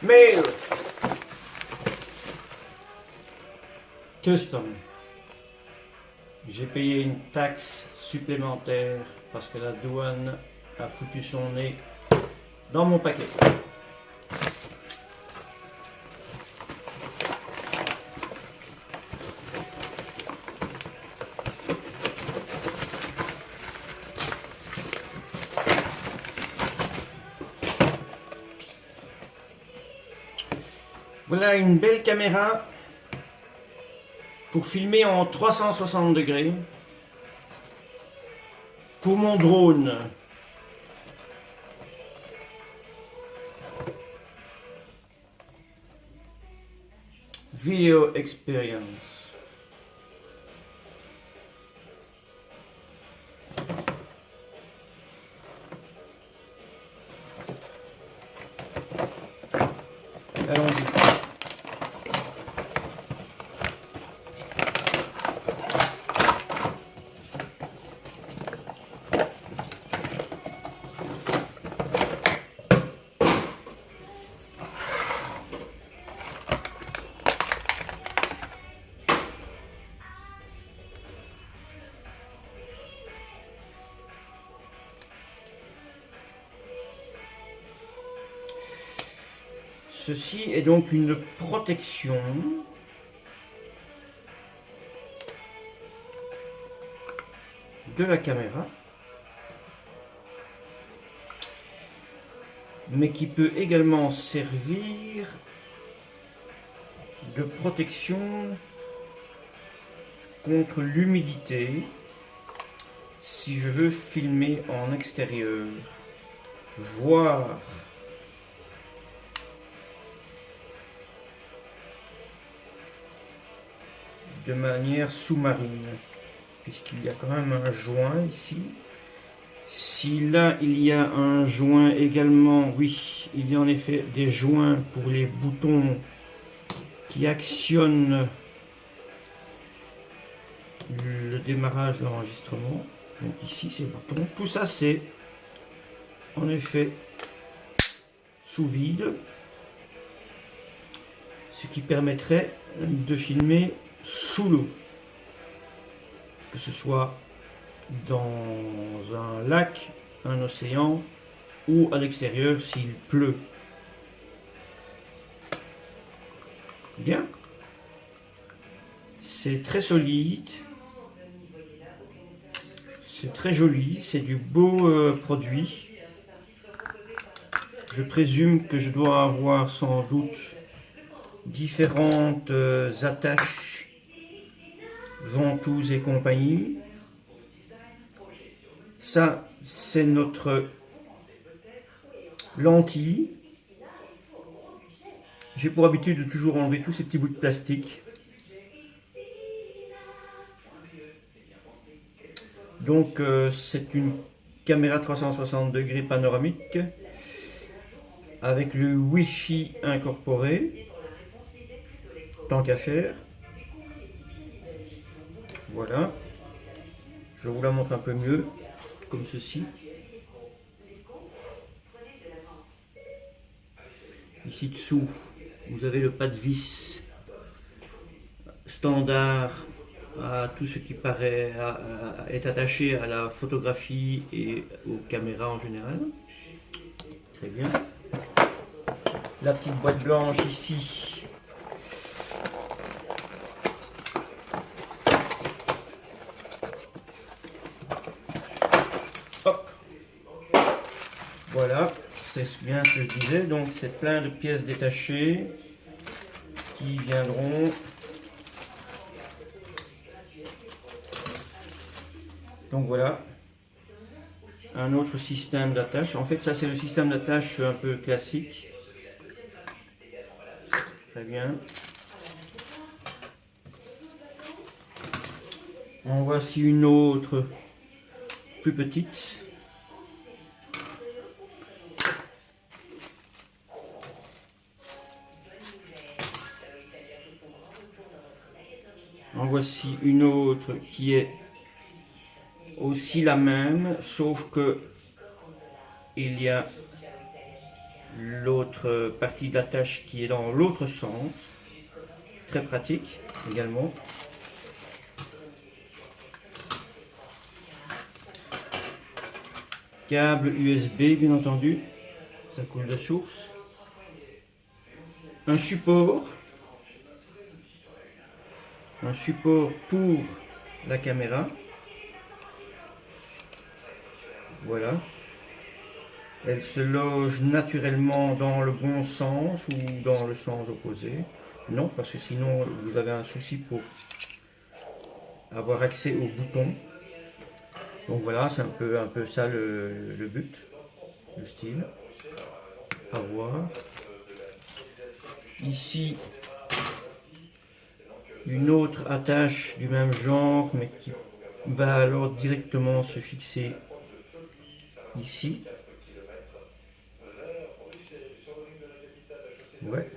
Mail Custom. J'ai payé une taxe supplémentaire parce que la douane a foutu son nez dans mon paquet. Voilà une belle caméra pour filmer en 360 degrés pour mon drone. Video Experience. Allons-y. Ceci est donc une protection de la caméra, mais qui peut également servir de protection contre l'humidité si je veux filmer en extérieur, voire de manière sous-marine, puisqu'il y a quand même un joint ici. Si là il y a un joint également, oui, il y a en effet des joints pour les boutons qui actionnent le démarrage de l'enregistrement. Donc ici ces boutons, tout ça c'est en effet sous vide, ce qui permettrait de filmer sous l'eau, que ce soit dans un lac, un océan ou à l'extérieur s'il pleut. Bien, c'est très solide, c'est très joli, c'est du beau produit. Je présume que je dois avoir sans doute différentes attaches, ventouses et compagnie. Ça, c'est notre lentille. J'ai pour habitude de toujours enlever tous ces petits bouts de plastique. Donc, c'est une caméra 360 degrés panoramique avec le Wi-Fi incorporé, tant qu'à faire. Voilà, je vous la montre un peu mieux, comme ceci. Ici dessous, vous avez le pas de vis standard à tout ce qui paraît est attaché à la photographie et aux caméras en général. Très bien. La petite boîte blanche ici. Hop. Voilà, c'est bien ce que je disais. Donc c'est plein de pièces détachées qui viendront. Donc voilà, un autre système d'attache. En fait, ça c'est le système d'attache un peu classique. Très bien. En voici une autre plus petite. En voici une autre qui est aussi la même, sauf que il y a l'autre partie de la tâche qui est dans l'autre sens. Très pratique également. Câble USB bien entendu, ça coule de source. Un support pour la caméra. Voilà. Elle se loge naturellement dans le bon sens ou dans le sens opposé. Non, parce que sinon vous avez un souci pour avoir accès au bouton. Donc voilà, c'est un peu ça le but, le style. À voir. Ici, une autre attache du même genre, mais qui va alors directement se fixer ici. Ouais.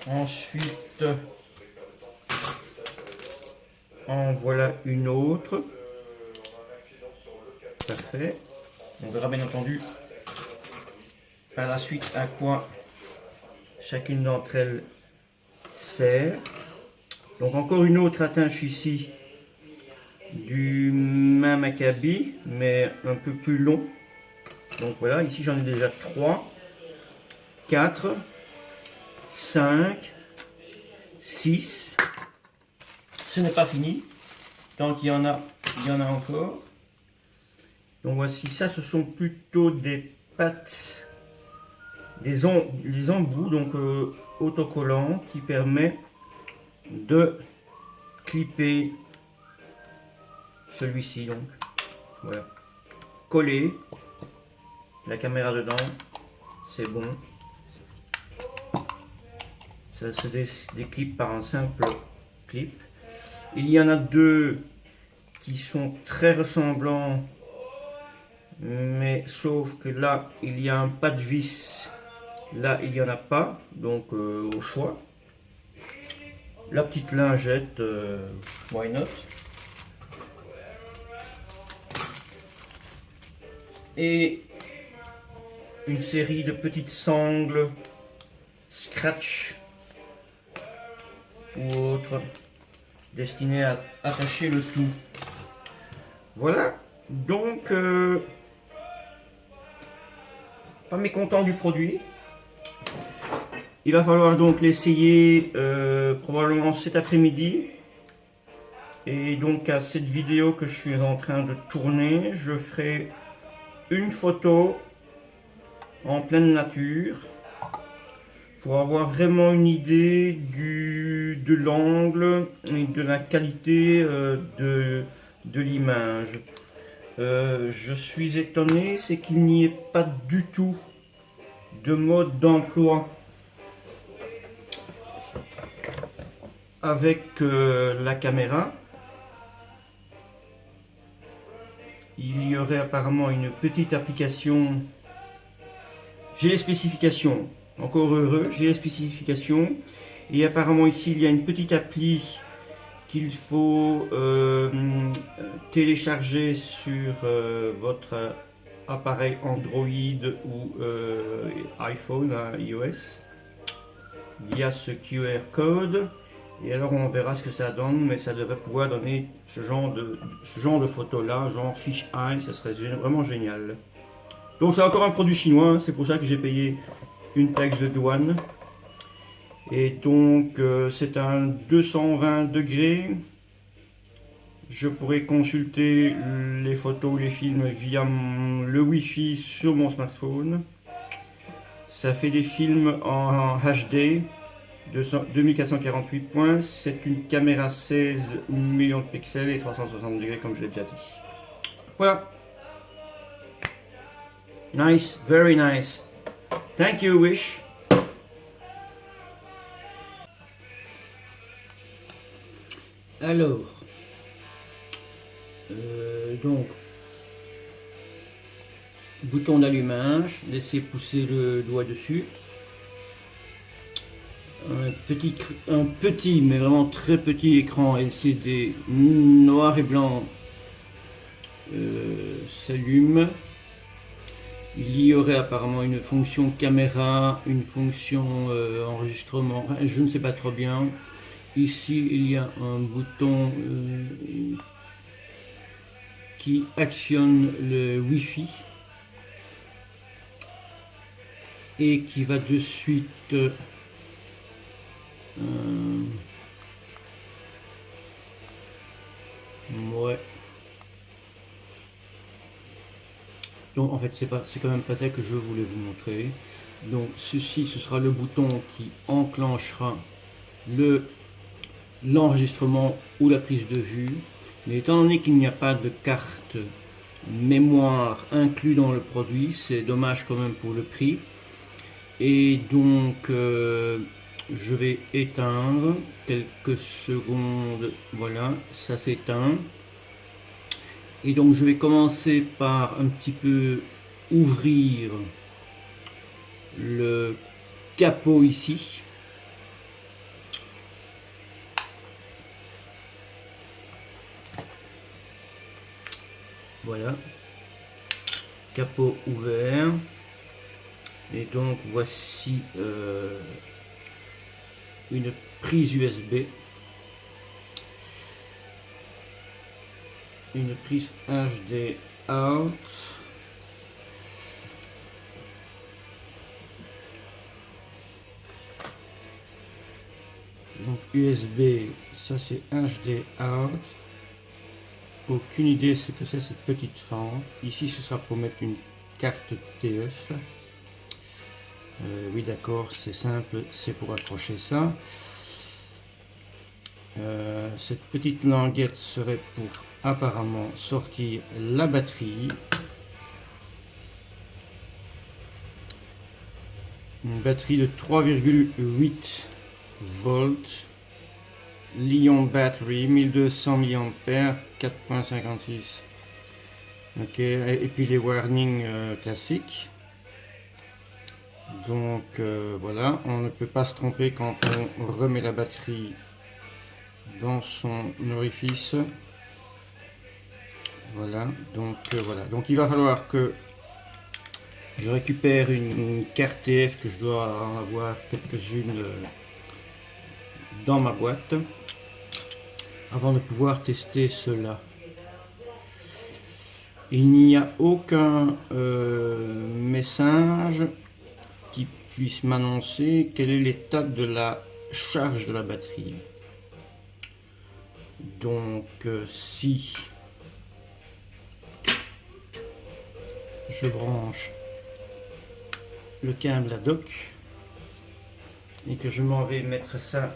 Ensuite, en voilà une autre. Parfait. On verra bien entendu par la suite à quoi chacune d'entre elles sert. Donc encore une autre attache ici du même acabit mais un peu plus long. Donc voilà, ici j'en ai déjà 3, 4, 5, 6. Ce n'est pas fini. Tant qu'il y en a, il y en a encore. Donc voici, ça ce sont plutôt des pattes, les embouts donc autocollants qui permet de clipper celui-ci. Donc voilà, coller la caméra dedans, c'est bon. Ça se déclipe par un simple clip. Il y en a deux qui sont très ressemblants, mais sauf que là il y a un pas de vis, là il n'y en a pas, donc au choix. La petite lingette, why not. Et une série de petites sangles scratch ou autres destinées à attacher le tout. Voilà, donc pas mécontent du produit. Il va falloir donc l'essayer probablement cet après-midi. Et donc à cette vidéo que je suis en train de tourner, je ferai une photo en pleine nature pour avoir vraiment une idée de l'angle et de la qualité de l'image. Je suis étonné, c'est qu'il n'y ait pas du tout de mode d'emploi avec la caméra. Il y aurait apparemment une petite application. J'ai les spécifications, encore heureux, j'ai les spécifications. Et apparemment ici il y a une petite appli qu'il faut télécharger sur votre appareil Android ou iPhone, iOS, via ce QR code. Et alors on verra ce que ça donne, mais ça devrait pouvoir donner ce genre de photos là, genre fisheye, ça serait vraiment génial. Donc c'est encore un produit chinois, c'est pour ça que j'ai payé une taxe de douane. Et donc c'est un 220 degrés. Je pourrais consulter les photos, les films via le Wi-Fi sur mon smartphone. Ça fait des films en HD. 2448 points, c'est une caméra 16 millions de pixels et 360 degrés comme je l'ai déjà dit. Voilà. Nice, very nice. Thank you, Wish. Alors, donc, bouton d'allumage, laissez pousser le doigt dessus. Un petit, mais vraiment très petit écran LCD noir et blanc s'allume. Il y aurait apparemment une fonction caméra, une fonction enregistrement, enfin, je ne sais pas trop bien. Ici, il y a un bouton qui actionne le Wi-Fi et qui va de suite ouais. Donc en fait c'est quand même pas ça que je voulais vous montrer. Donc ceci, ce sera le bouton qui enclenchera l'enregistrement ou la prise de vue. Mais étant donné qu'il n'y a pas de carte mémoire inclus dans le produit, c'est dommage quand même pour le prix. Et donc je vais éteindre quelques secondes. Voilà, ça s'éteint. Et donc je vais commencer par un petit peu ouvrir le capot ici. Voilà, capot ouvert. Et donc voici une prise USB, une prise HD out, donc USB, ça c'est HD out. Aucune idée ce que c'est cette petite fente. Ici ce sera pour mettre une carte TF. Oui d'accord, c'est simple, c'est pour accrocher ça. Cette petite languette serait pour apparemment sortir la batterie. Une batterie de 3,8 volts. Li-ion battery, 1200 mAh, 4.56. Ok, et puis les warnings classiques. Donc voilà, on ne peut pas se tromper quand on remet la batterie dans son orifice. Voilà, donc donc il va falloir que je récupère une carte TF, que je dois en avoir quelques-unes dans ma boîte avant de pouvoir tester cela. Il n'y a aucun message qui puisse m'annoncer quel est l'état de la charge de la batterie. Donc si je branche le câble à dock et que je m'en vais mettre ça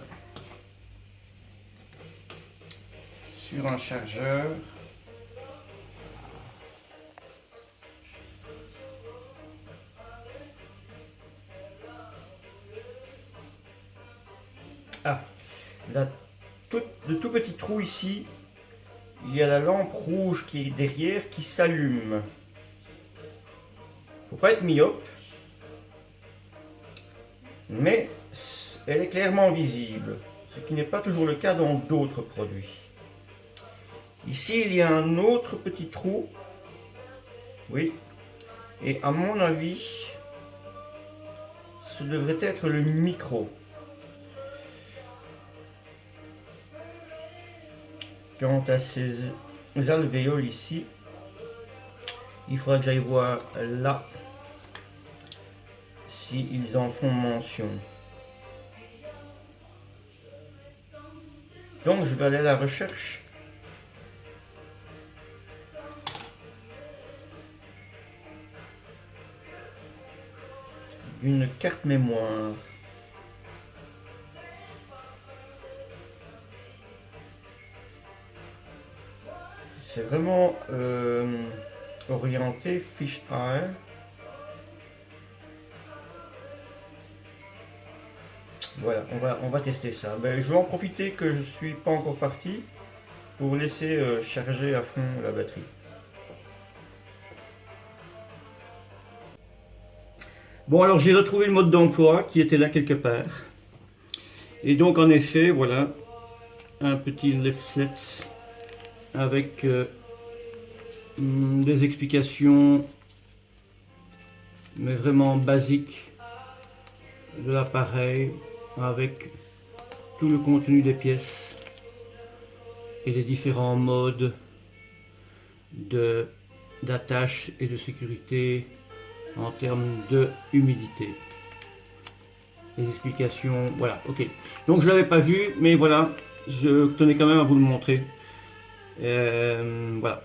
sur un chargeur, le tout petit trou ici, il y a la lampe rouge qui est derrière qui s'allume. Faut pas être myope, mais elle est clairement visible, ce qui n'est pas toujours le cas dans d'autres produits. Ici il y a un autre petit trou, oui, et à mon avis ce devrait être le micro. Quant à ces alvéoles ici, il faudra que j'aille voir là si ils en font mention. Donc je vais aller à la recherche d'une carte mémoire. C'est vraiment orienté fisheye. Voilà, on va tester ça. Ben, je vais en profiter que je suis pas encore parti pour laisser charger à fond la batterie. Bon, alors j'ai retrouvé le mode d'emploi qui était là quelque part. Et donc en effet, voilà, un petit leaflet avec des explications mais vraiment basique de l'appareil avec tout le contenu des pièces et les différents modes d'attache et de sécurité en termes de humidité. Les explications, voilà, ok. Donc je l'avais pas vu, mais voilà, je tenais quand même à vous le montrer. Voilà.